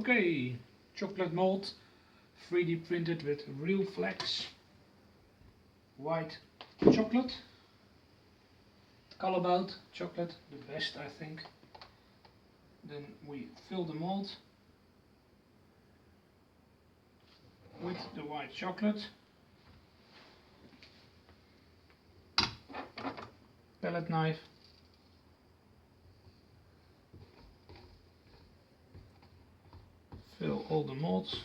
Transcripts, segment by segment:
Okay, chocolate mold, 3D printed with Realflex, white chocolate, color bound chocolate, the best I think. Then we fill the mold with the white chocolate, palette knife, fill all the molds.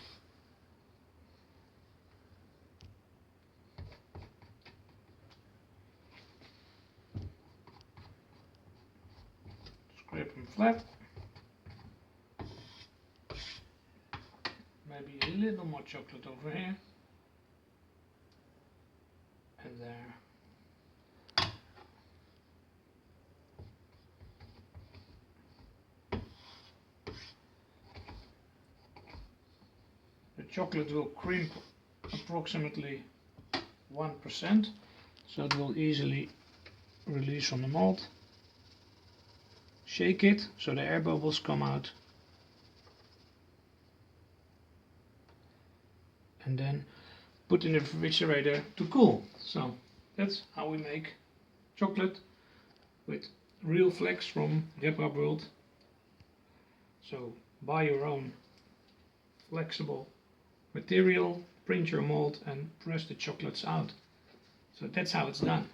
Scrape them flat. Maybe a little more chocolate over here. And there. The chocolate will crimp approximately 1%, so it will easily release from the mold. Shake it so the air bubbles come out, and then put in the refrigerator to cool. So that's how we make chocolate with Realflex from RepRapWorld. So buy your own flexible material, print your mold and press the chocolates out. So that's how it's done.